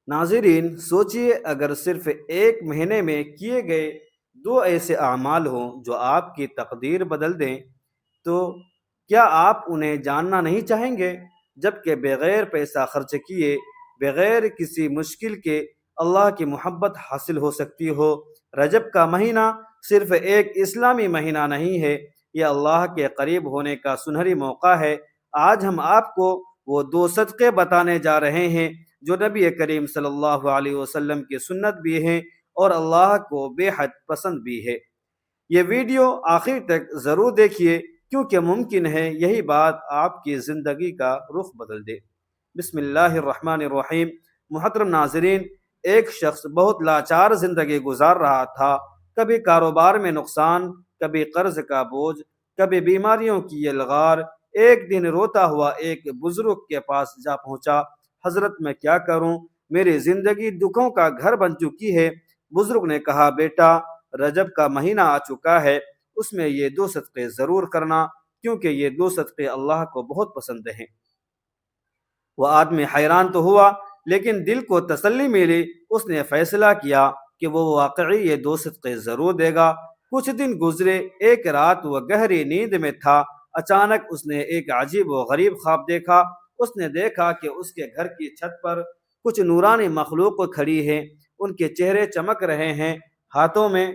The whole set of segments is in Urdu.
ناظرین سوچئے، اگر صرف ایک مہینے میں کیے گئے دو ایسے اعمال ہوں جو آپ کی تقدیر بدل دیں، تو کیا آپ انہیں جاننا نہیں چاہیں گے؟ جبکہ بغیر پیسہ خرچ کیے، بغیر کسی مشکل کے اللہ کی محبت حاصل ہو سکتی ہو۔ رجب کا مہینہ صرف ایک اسلامی مہینہ نہیں ہے، یہ اللہ کے قریب ہونے کا سنہری موقع ہے۔ آج ہم آپ کو وہ دو صدقے بتانے جا رہے ہیں جو نبی کریم صلی اللہ علیہ وسلم کی سنت بھی ہیں اور اللہ کو بے حد پسند بھی ہے۔ یہ ویڈیو آخر تک ضرور دیکھیے، کیونکہ ممکن ہے یہی بات آپ کی زندگی کا رخ بدل دے۔ بسم اللہ الرحمن الرحیم۔ محترم ناظرین، ایک شخص بہت لاچار زندگی گزار رہا تھا۔ کبھی کاروبار میں نقصان، کبھی قرض کا بوجھ، کبھی بیماریوں کی یلغار۔ ایک دن روتا ہوا ایک بزرگ کے پاس جا پہنچا۔ حضرت، میں کیا کروں؟ میری زندگی دکھوں کا گھر بن چکی ہے۔ بزرگ نے کہا، بیٹا، رجب کا مہینہ آ چکا ہے، اس میں یہ دو صدقے ضرور کرنا، کیونکہ یہ دو صدقے اللہ کو بہت پسند ہیں۔ وہ آدمی حیران تو ہوا، لیکن دل کو تسلی ملی۔ اس نے فیصلہ کیا کہ وہ واقعی یہ دو صدقے ضرور دے گا۔ کچھ دن گزرے، ایک رات وہ گہری نیند میں تھا۔ اچانک اس نے ایک عجیب و غریب خواب دیکھا۔ اس نے دیکھا کہ اس کے گھر کی چھت پر کچھ نورانی مخلوق کھڑی ہے۔ ان کے چہرے چمک رہے ہیں، ہاتھوں میں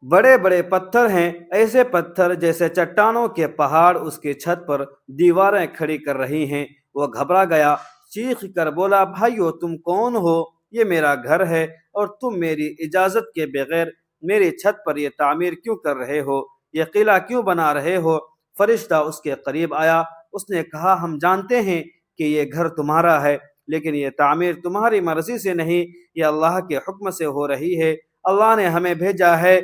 بڑے بڑے پتھر ہیں، ایسے پتھر جیسے چٹانوں کے پہاڑ اس کی چھت پر دیواریں کھڑی کر رہی ہیں۔ وہ گھبرا گیا، چیخ کر بولا، بھائیو، تم کون ہو؟ یہ میرا گھر ہے اور تم میری اجازت کے بغیر میری چھت پر یہ تعمیر کیوں کر رہے ہو؟ یہ قلعہ کیوں بنا رہے ہو؟ فرشتہ اس کے قریب آیا۔ اس نے کہا، ہم جانتے ہیں کہ یہ گھر تمہارا ہے، لیکن یہ تعمیر تمہاری مرضی سے نہیں، یہ اللہ کے حکم سے ہو رہی ہے۔ اللہ نے ہمیں بھیجا ہے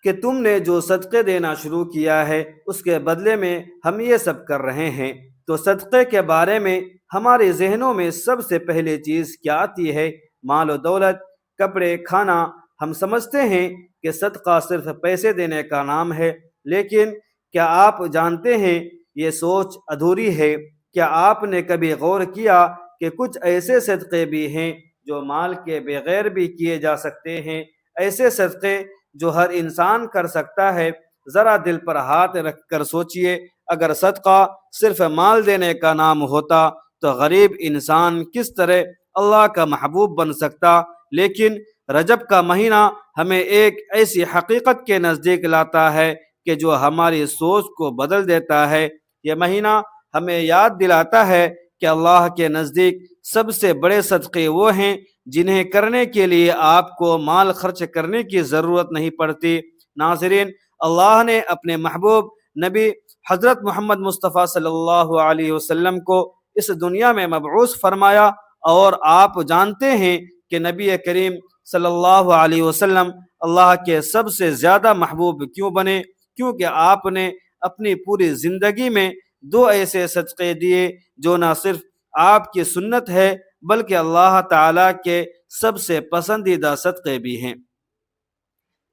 کہ تم نے جو صدقے دینا شروع کیا ہے، اس کے بدلے میں ہم یہ سب کر رہے ہیں۔ تو صدقے کے بارے میں ہمارے ذہنوں میں سب سے پہلے چیز کیا آتی ہے؟ مال و دولت، کپڑے، کھانا۔ ہم سمجھتے ہیں کہ صدقہ صرف پیسے دینے کا نام ہے، لیکن کیا آپ جانتے ہیں یہ سوچ ادھوری ہے؟ کیا آپ نے کبھی غور کیا کہ کچھ ایسے صدقے بھی ہیں جو مال کے بغیر بھی کیے جا سکتے ہیں؟ ایسے صدقے جو ہر انسان کر سکتا ہے۔ ذرا دل پر ہاتھ رکھ کر سوچئے، اگر صدقہ صرف مال دینے کا نام ہوتا تو غریب انسان کس طرح اللہ کا محبوب بن سکتا؟ لیکن رجب کا مہینہ ہمیں ایک ایسی حقیقت کے نزدیک لاتا ہے کہ جو ہماری سوچ کو بدل دیتا ہے۔ یہ مہینہ ہمیں یاد دلاتا ہے کہ اللہ کے نزدیک سب سے بڑے صدقے وہ ہیں جنہیں کرنے کے لیے آپ کو مال خرچ کرنے کی ضرورت نہیں پڑتی۔ ناظرین، اللہ نے اپنے محبوب نبی حضرت محمد مصطفیٰ صلی اللہ علیہ وسلم کو اس دنیا میں مبعوث فرمایا، اور آپ جانتے ہیں کہ نبی کریم صلی اللہ علیہ وسلم اللہ کے سب سے زیادہ محبوب کیوں بنے؟ کیونکہ آپ نے اپنی پوری زندگی میں دو ایسے صدقے دیے جو نہ صرف آپ کی سنت ہے بلکہ اللہ تعالیٰ کے سب سے پسندیدہ صدقے بھی ہیں۔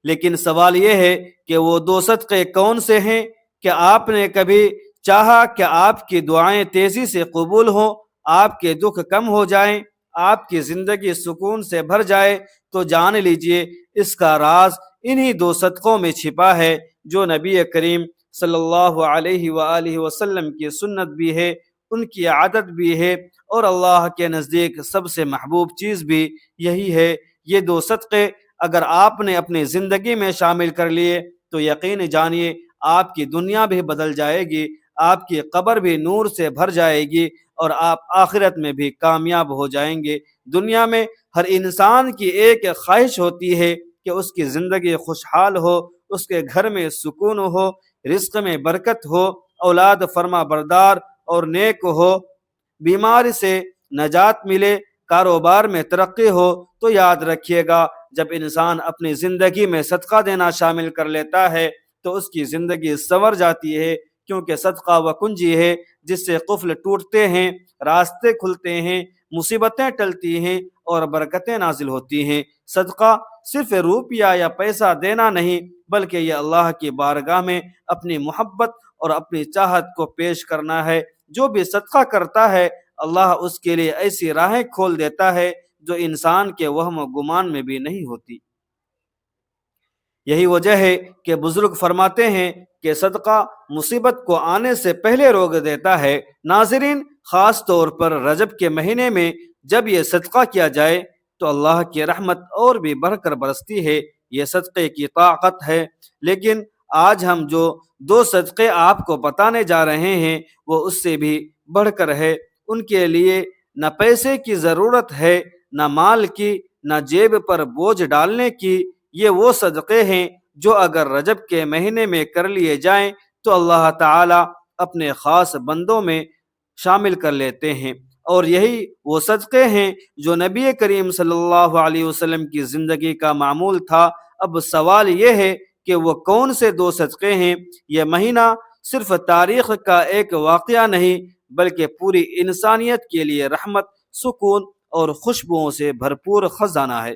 لیکن سوال یہ ہے کہ وہ دو صدقے کون سے ہیں؟ کہ آپ نے کبھی چاہا کہ آپ کی دعائیں تیزی سے قبول ہوں، آپ کے دکھ کم ہو جائیں، آپ کی زندگی سکون سے بھر جائے؟ تو جان لیجئے اس کا راز انہی دو صدقوں میں چھپا ہے، جو نبی کریم صلی اللہ علیہ وآلہ وسلم کی سنت بھی ہے، ان کی عادت بھی ہے، اور اللہ کے نزدیک سب سے محبوب چیز بھی یہی ہے۔ یہ دو صدقے اگر آپ نے اپنی زندگی میں شامل کر لیے تو یقین جانیے آپ کی دنیا بھی بدل جائے گی، آپ کی قبر بھی نور سے بھر جائے گی، اور آپ آخرت میں بھی کامیاب ہو جائیں گے۔ دنیا میں ہر انسان کی ایک خواہش ہوتی ہے کہ اس کی زندگی خوشحال ہو، اس کے گھر میں سکون ہو، رزق میں برکت ہو، اولاد فرما بردار اور نیک ہو، بیماری سے نجات ملے، کاروبار میں ترقی ہو۔ تو یاد رکھیے گا، جب انسان اپنی زندگی میں صدقہ دینا شامل کر لیتا ہے تو اس کی زندگی سنور جاتی ہے، کیونکہ صدقہ وہ کنجی ہے جس سے قفل ٹوٹتے ہیں، راستے کھلتے ہیں، مصیبتیں ٹلتی ہیں اور برکتیں نازل ہوتی ہیں۔ صدقہ صرف روپیہ یا پیسہ دینا نہیں، بلکہ یہ اللہ کی بارگاہ میں اپنی محبت اور اپنی چاہت کو پیش کرنا ہے۔ جو بھی صدقہ کرتا ہے اللہ اس کے لیے ایسی راہیں کھول دیتا ہے جو انسان کے وہم و گمان میں بھی نہیں ہوتی۔ یہی وجہ ہے کہ بزرگ فرماتے ہیں کہ صدقہ مصیبت کو آنے سے پہلے روک دیتا ہے۔ ناظرین، خاص طور پر رجب کے مہینے میں جب یہ صدقہ کیا جائے تو اللہ کی رحمت اور بھی بڑھ کر برستی ہے۔ یہ صدقے کی طاقت ہے۔ لیکن آج ہم جو دو صدقے آپ کو بتانے جا رہے ہیں وہ اس سے بھی بڑھ کر ہے۔ ان کے لیے نہ پیسے کی ضرورت ہے، نہ مال کی، نہ جیب پر بوجھ ڈالنے کی۔ یہ وہ صدقے ہیں جو اگر رجب کے مہینے میں کر لیے جائیں تو اللہ تعالی اپنے خاص بندوں میں شامل کر لیتے ہیں، اور یہی وہ صدقے ہیں جو نبی کریم صلی اللہ علیہ وسلم کی زندگی کا معمول تھا۔ اب سوال یہ ہے کہ وہ کون سے دو صدقے ہیں؟ یہ مہینہ صرف تاریخ کا ایک واقعہ نہیں بلکہ پوری انسانیت کے لیے رحمت، سکون اور خوشبوؤں سے بھرپور خزانہ ہے۔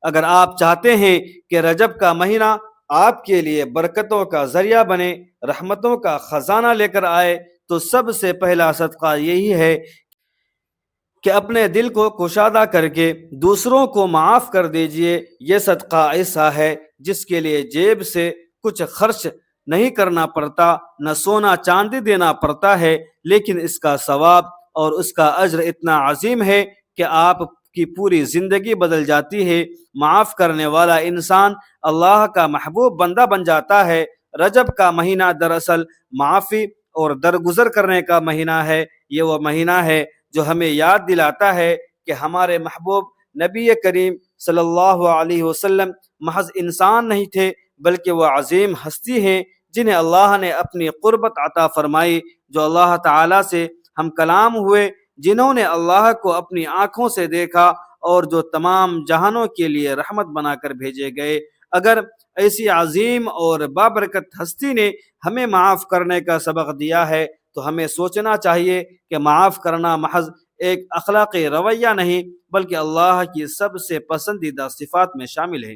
اگر آپ چاہتے ہیں کہ رجب کا مہینہ آپ کے لیے برکتوں کا ذریعہ بنے، رحمتوں کا خزانہ لے کر آئے، تو سب سے پہلا صدقہ یہی ہے کہ اپنے دل کو کشادہ کر کے دوسروں کو معاف کر دیجئے۔ یہ صدقہ ایسا ہے جس کے لیے جیب سے کچھ خرچ نہیں کرنا پڑتا، نہ سونا چاندی دینا پڑتا ہے، لیکن اس کا ثواب اور اس کا اجر اتنا عظیم ہے کہ آپ کی پوری زندگی بدل جاتی ہے۔ معاف کرنے والا انسان اللہ کا محبوب بندہ بن جاتا ہے۔ رجب کا مہینہ دراصل معافی اور درگزر کرنے کا مہینہ ہے۔ یہ وہ مہینہ ہے جو ہمیں یاد دلاتا ہے کہ ہمارے محبوب نبی کریم صلی اللہ علیہ وسلم محض انسان نہیں تھے بلکہ وہ عظیم ہستی ہیں جنہیں اللہ نے اپنی قربت عطا فرمائی، جو اللہ تعالیٰ سے ہم کلام ہوئے، جنہوں نے اللہ کو اپنی آنکھوں سے دیکھا اور جو تمام جہانوں کے لیے رحمت بنا کر بھیجے گئے۔ اگر ایسی عظیم اور بابرکت ہستی نے ہمیں معاف کرنے کا سبق دیا ہے تو ہمیں سوچنا چاہیے کہ معاف کرنا محض ایک اخلاقی رویہ نہیں بلکہ اللہ کی سب سے پسندیدہ صفات میں شامل ہے۔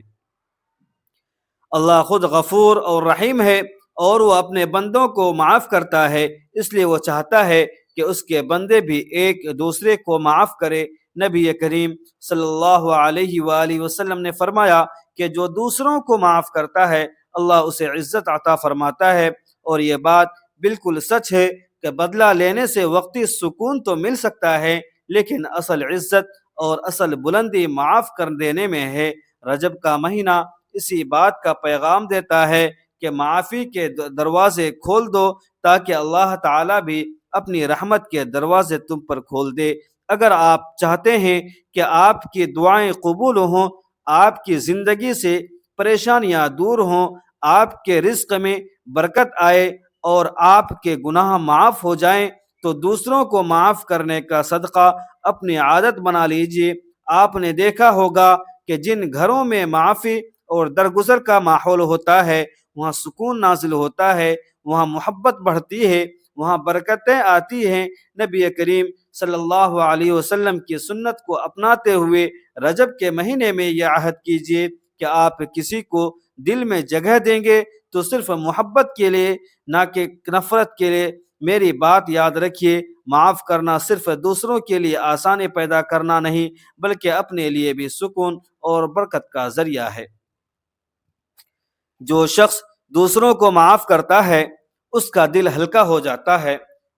اللہ خود غفور اور رحیم ہے اور وہ اپنے بندوں کو معاف کرتا ہے، اس لیے وہ چاہتا ہے کہ اس کے بندے بھی ایک دوسرے کو معاف کرے۔ نبی کریم صلی اللہ علیہ وآلہ وسلم نے فرمایا کہ جو دوسروں کو معاف کرتا ہے اللہ اسے عزت عطا فرماتا ہے، اور یہ بات بالکل سچ ہے کہ بدلہ لینے سے وقتی سکون تو مل سکتا ہے لیکن اصل عزت اور اصل بلندی معاف کر دینے میں ہے۔ رجب کا مہینہ اسی بات کا پیغام دیتا ہے کہ معافی کے دروازے کھول دو تاکہ اللہ تعالیٰ بھی اپنی رحمت کے دروازے تم پر کھول دے۔ اگر آپ چاہتے ہیں کہ آپ کی دعائیں قبول ہوں، آپ کی زندگی سے پریشانیاں دور ہوں، آپ کے رزق میں برکت آئے اور آپ کے گناہ معاف ہو جائیں، تو دوسروں کو معاف کرنے کا صدقہ اپنی عادت بنا لیجیے۔ آپ نے دیکھا ہوگا کہ جن گھروں میں معافی اور درگزر کا ماحول ہوتا ہے وہاں سکون نازل ہوتا ہے، وہاں محبت بڑھتی ہے، وہاں برکتیں آتی ہیں۔ نبی کریم صلی اللہ علیہ وسلم کی سنت کو اپناتے ہوئے رجب کے مہینے میں یہ عہد کیجیے کہ آپ کسی کو دل میں جگہ دیں گے تو صرف محبت کے لیے، نہ کہ نفرت کے لیے۔ میری بات یاد رکھیے، معاف کرنا صرف دوسروں کے لیے آسانی پیدا کرنا نہیں بلکہ اپنے لیے بھی سکون اور برکت کا ذریعہ ہے۔ جو شخص دوسروں کو معاف کرتا ہے اس کا دل ہلکا ہو جاتا ہے،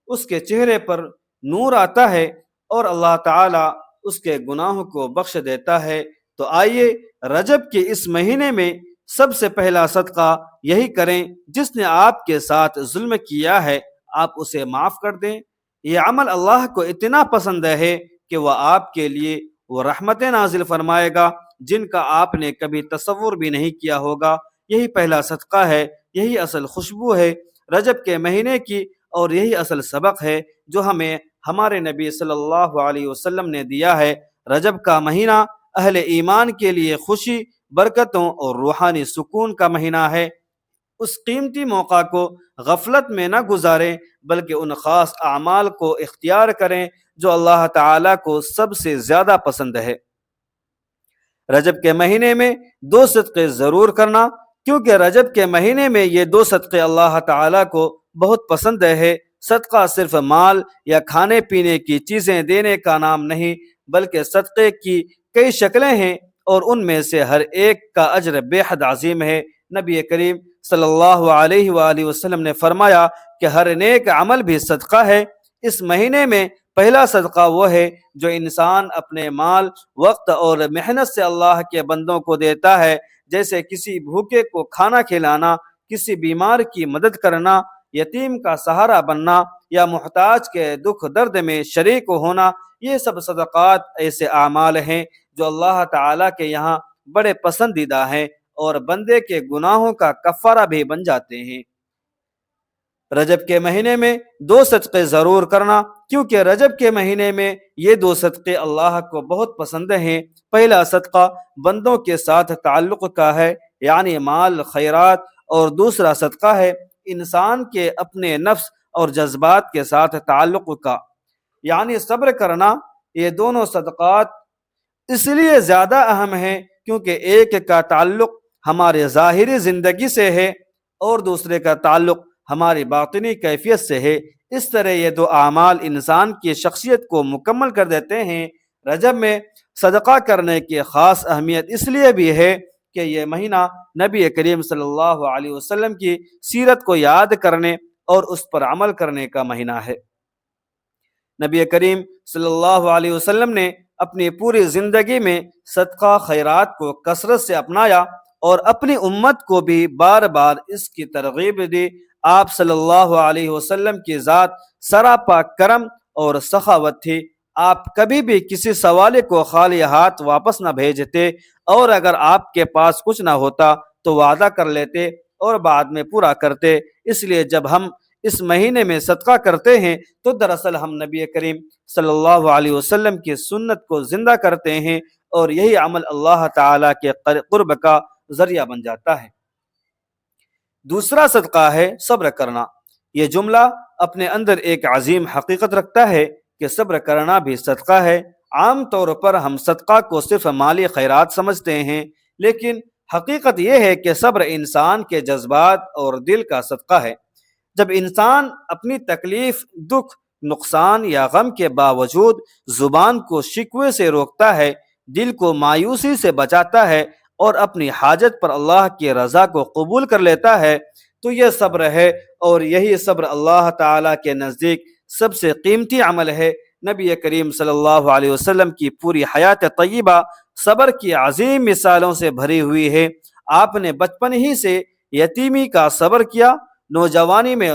اس کے چہرے پر نور آتا ہے اور اللہ تعالیٰ اس کے گناہوں کو بخش دیتا ہے۔ تو آئیے رجب کے اس مہینے میں سب سے پہلا صدقہ یہی کریں، جس نے آپ کے ساتھ ظلم کیا ہے آپ اسے معاف کر دیں۔ یہ عمل اللہ کو اتنا پسند ہے کہ وہ آپ کے لیے وہ رحمتیں نازل فرمائے گا جن کا آپ نے کبھی تصور بھی نہیں کیا ہوگا۔ یہی پہلا صدقہ ہے، یہی اصل خوشبو ہے رجب کے مہینے کی، اور یہی اصل سبق ہے جو ہمیں ہمارے نبی صلی اللہ علیہ وسلم نے دیا ہے۔ رجب کا مہینہ اہل ایمان کے لیے خوشی، برکتوں اور روحانی سکون کا مہینہ ہے۔ اس قیمتی موقع کو غفلت میں نہ گزاریں بلکہ ان خاص اعمال کو اختیار کریں جو اللہ تعالیٰ کو سب سے زیادہ پسند ہے۔ رجب کے مہینے میں دو صدقے ضرور کرنا، کیونکہ رجب کے مہینے میں یہ دو صدقے اللہ تعالیٰ کو بہت پسند ہے۔ صدقہ صرف مال یا کھانے پینے کی چیزیں دینے کا نام نہیں، بلکہ صدقے کی کئی شکلیں ہیں اور ان میں سے ہر ایک کا اجر بے حد عظیم ہے۔ نبی کریم صلی اللہ علیہ وآلہ وسلم نے فرمایا کہ ہر نیک عمل بھی صدقہ ہے۔ اس مہینے میں پہلا صدقہ وہ ہے جو انسان اپنے مال، وقت اور محنت سے اللہ کے بندوں کو دیتا ہے، جیسے کسی بھوکے کو کھانا کھلانا، کسی بیمار کی مدد کرنا، یتیم کا سہارا بننا یا محتاج کے دکھ درد میں شریک ہونا۔ یہ سب صدقات ایسے اعمال ہیں جو اللہ تعالیٰ کے یہاں بڑے پسندیدہ ہیں اور بندے کے گناہوں کا کفارہ بھی بن جاتے ہیں۔ رجب کے مہینے میں 2 صدقے ضرور کرنا، کیونکہ رجب کے مہینے میں یہ 2 صدقے اللہ کو بہت پسند ہیں۔ پہلا صدقہ بندوں کے ساتھ تعلق کا ہے، یعنی مال خیرات، اور دوسرا صدقہ ہے انسان کے اپنے نفس اور جذبات کے ساتھ تعلق کا، یعنی صبر کرنا۔ یہ دونوں صدقات اس لیے زیادہ اہم ہیں کیونکہ ایک کا تعلق ہمارے ظاہری زندگی سے ہے اور دوسرے کا تعلق ہماری باطنی کیفیت سے ہے۔ اس طرح یہ 2 اعمال انسان کی شخصیت کو مکمل کر دیتے ہیں۔ رجب میں صدقہ کرنے کی خاص اہمیت اس لیے بھی ہے کہ یہ مہینہ نبی کریم صلی اللہ علیہ وسلم کی سیرت کو یاد کرنے اور اس پر عمل کرنے کا مہینہ ہے۔ نبی کریم صلی اللہ علیہ وسلم نے اپنی پوری زندگی میں صدقہ خیرات کو کثرت سے اپنایا اور اپنی امت کو بھی بار بار اس کی ترغیب دی۔ آپ صلی اللہ علیہ وسلم کی ذات سراپا کرم اور سخاوت تھی۔ آپ کبھی بھی کسی سوالے کو خالی ہاتھ واپس نہ بھیجتے، اور اگر آپ کے پاس کچھ نہ ہوتا تو وعدہ کر لیتے اور بعد میں پورا کرتے۔ اس لیے جب ہم اس مہینے میں صدقہ کرتے ہیں تو دراصل ہم نبی کریم صلی اللہ علیہ وسلم کی سنت کو زندہ کرتے ہیں، اور یہی عمل اللہ تعالیٰ کے قرب کا ذریعہ بن جاتا ہے۔ دوسرا صدقہ ہے صبر کرنا۔ یہ جملہ اپنے اندر ایک عظیم حقیقت رکھتا ہے کہ صبر کرنا بھی صدقہ ہے۔ عام طور پر ہم صدقہ کو صرف مالی خیرات سمجھتے ہیں، لیکن حقیقت یہ ہے کہ صبر انسان کے جذبات اور دل کا صدقہ ہے۔ جب انسان اپنی تکلیف، دکھ، نقصان یا غم کے باوجود زبان کو شکوے سے روکتا ہے، دل کو مایوسی سے بچاتا ہے اور اپنی حاجت پر اللہ کی رضا کو قبول کر لیتا ہے، تو یہ صبر ہے، اور یہی صبر اللہ تعالیٰ کے نزدیک سب سے قیمتی عمل ہے۔ نبی کریم صلی اللہ علیہ وسلم کی پوری حیات طیبہ صبر کی عظیم مثالوں سے بھری ہوئی ہے۔ آپ نے بچپن ہی سے یتیمی کا صبر کیا، نوجوانی میں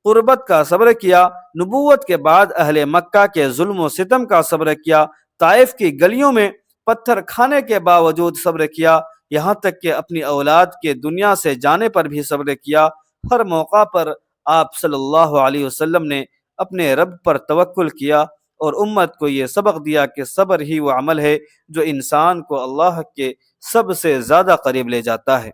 قربت کا صبر کیا، نبوت کے بعد اہل مکہ کے ظلم و ستم کا صبر کیا، طائف کی گلیوں میں پتھر کھانے کے باوجود صبر کیا، یہاں تک کہ اپنی اولاد کے دنیا سے جانے پر بھی صبر کیا۔ ہر موقع پر آپ صلی اللہ علیہ وسلم نے اپنے رب پر توکل کیا اور امت کو یہ سبق دیا کہ صبر ہی وہ عمل ہے جو انسان کو اللہ کے سب سے زیادہ قریب لے جاتا ہے۔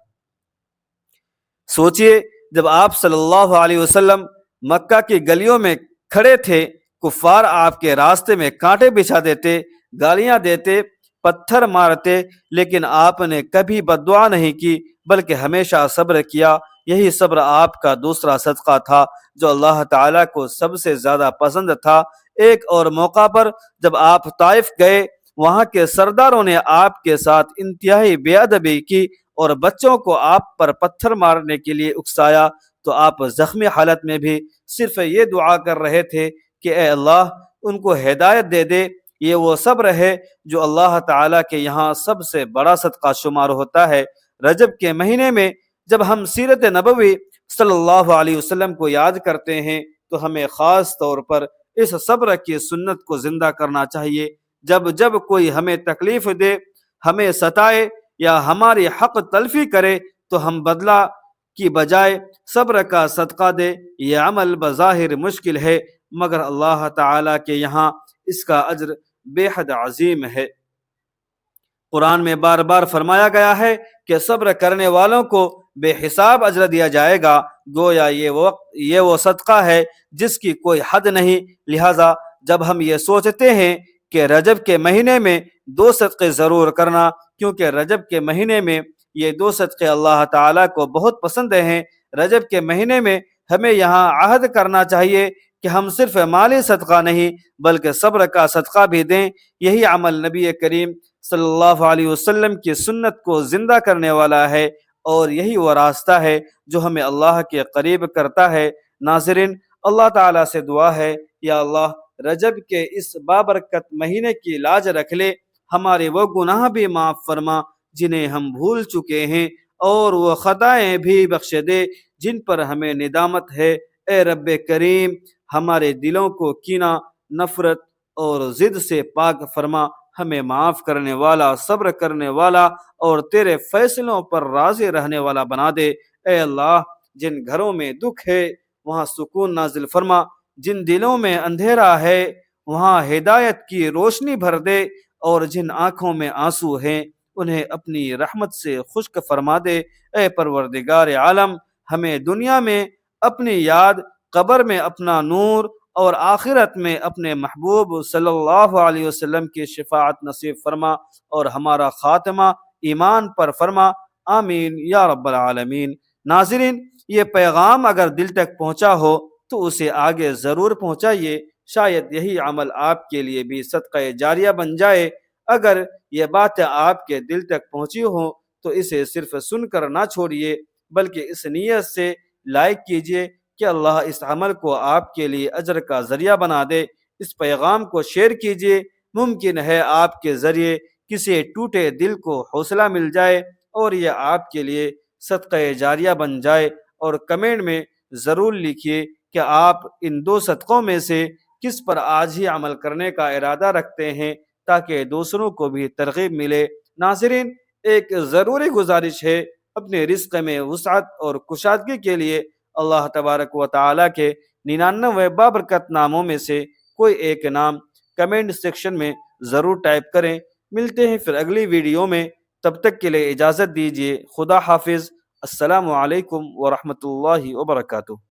سوچئے، جب آپ صلی اللہ علیہ وسلم مکہ کی گلیوں میں کھڑے تھے، کفار آپ کے راستے میں کانٹے بچھا دیتے، گالیاں دیتے، پتھر مارتے، لیکن آپ نے کبھی بد دعا نہیں کی بلکہ ہمیشہ صبر کیا۔ یہی صبر آپ کا دوسرا صدقہ تھا جو اللہ تعالیٰ کو سب سے زیادہ پسند تھا۔ ایک اور موقع پر جب آپ طائف گئے، وہاں کے سرداروں نے آپ کے ساتھ انتہائی بے ادبی کی اور بچوں کو آپ پر پتھر مارنے کے لیے اکسایا، تو آپ زخمی حالت میں بھی صرف یہ دعا کر رہے تھے کہ اے اللہ ان کو ہدایت دے دے۔ یہ وہ صبر ہے جو اللہ تعالیٰ کے یہاں سب سے بڑا صدقہ شمار ہوتا ہے۔ رجب کے مہینے میں جب ہم سیرت نبوی صلی اللہ علیہ وسلم کو یاد کرتے ہیں تو ہمیں خاص طور پر اس صبر کی سنت کو زندہ کرنا چاہیے۔ جب کوئی ہمیں تکلیف دے، ہمیں ستائے یا ہماری حق تلفی کرے تو ہم بدلہ کی بجائے صبر کا صدقہ دے۔ یہ عمل بظاہر مشکل ہے، مگر اللہ تعالیٰ کے یہاں اس کا اجر بے حد عظیم ہے۔ قرآن میں بار بار فرمایا گیا ہے کہ صبر کرنے والوں کو بے حساب اجر دیا جائے گا، گویا یہ وہ صدقہ ہے جس کی کوئی حد نہیں۔ لہٰذا جب ہم یہ سوچتے ہیں کہ رجب کے مہینے میں 2 صدقے ضرور کرنا، کیونکہ رجب کے مہینے میں یہ 2 صدقے اللہ تعالیٰ کو بہت پسند ہیں، رجب کے مہینے میں ہمیں یہاں عہد کرنا چاہیے کہ ہم صرف مالی صدقہ نہیں بلکہ صبر کا صدقہ بھی دیں۔ یہی عمل نبی کریم صلی اللہ علیہ وسلم کی سنت کو زندہ کرنے والا ہے، اور یہی وہ راستہ ہے جو ہمیں اللہ کے قریب کرتا ہے۔ ناظرین، اللہ تعالیٰ سے دعا ہے، یا اللہ رجب کے اس بابرکت مہینے کی لاج رکھ لے، ہمارے وہ گناہ بھی معاف فرما جنہیں ہم بھول چکے ہیں، اور وہ خطائیں بھی بخش دے جن پر ہمیں ندامت ہے۔ اے رب کریم، ہمارے دلوں کو کینہ، نفرت اور ضد سے پاک فرما، ہمیں معاف کرنے والا، صبر کرنے والا اور تیرے فیصلوں پر راضی رہنے والا بنا دے۔ اے اللہ، جن گھروں میں دکھ ہے وہاں سکون نازل فرما، جن دلوں میں اندھیرا ہے وہاں ہدایت کی روشنی بھر دے، اور جن آنکھوں میں آنسو ہیں انہیں اپنی رحمت سے خشک فرما دے۔ اے پروردگار عالم، ہمیں دنیا میں اپنی یاد، قبر میں اپنا نور، اور آخرت میں اپنے محبوب صلی اللہ علیہ وسلم کی شفاعت نصیب فرما، اور ہمارا خاتمہ ایمان پر فرما، آمین یا رب العالمین۔ ناظرین، یہ پیغام اگر دل تک پہنچا ہو تو اسے آگے ضرور پہنچائیے، شاید یہی عمل آپ کے لیے بھی صدقہ جاریہ بن جائے۔ اگر یہ باتیں آپ کے دل تک پہنچی ہوں تو اسے صرف سن کر نہ چھوڑیے، بلکہ اس نیت سے لائک کیجیے کہ اللہ اس عمل کو آپ کے لیے اجر کا ذریعہ بنا دے۔ اس پیغام کو شیئر کیجیے، ممکن ہے آپ کے ذریعے کسی ٹوٹے دل کو حوصلہ مل جائے اور یہ آپ کے لیے صدقہ جاریہ بن جائے۔ اور کمنٹ میں ضرور لکھیے کہ آپ ان دو صدقوں میں سے کس پر آج ہی عمل کرنے کا ارادہ رکھتے ہیں، تاکہ دوسروں کو بھی ترغیب ملے۔ ناظرین، ایک ضروری گزارش ہے، اپنے رزق میں وسعت اور کشادگی کے لیے اللہ تبارک و تعالیٰ کے 99 بابرکت ناموں میں سے کوئی ایک نام کمنٹ سیکشن میں ضرور ٹائپ کریں۔ ملتے ہیں پھر اگلی ویڈیو میں، تب تک کے لیے اجازت دیجیے۔ خدا حافظ۔ السلام علیکم ورحمۃ اللہ وبرکاتہ۔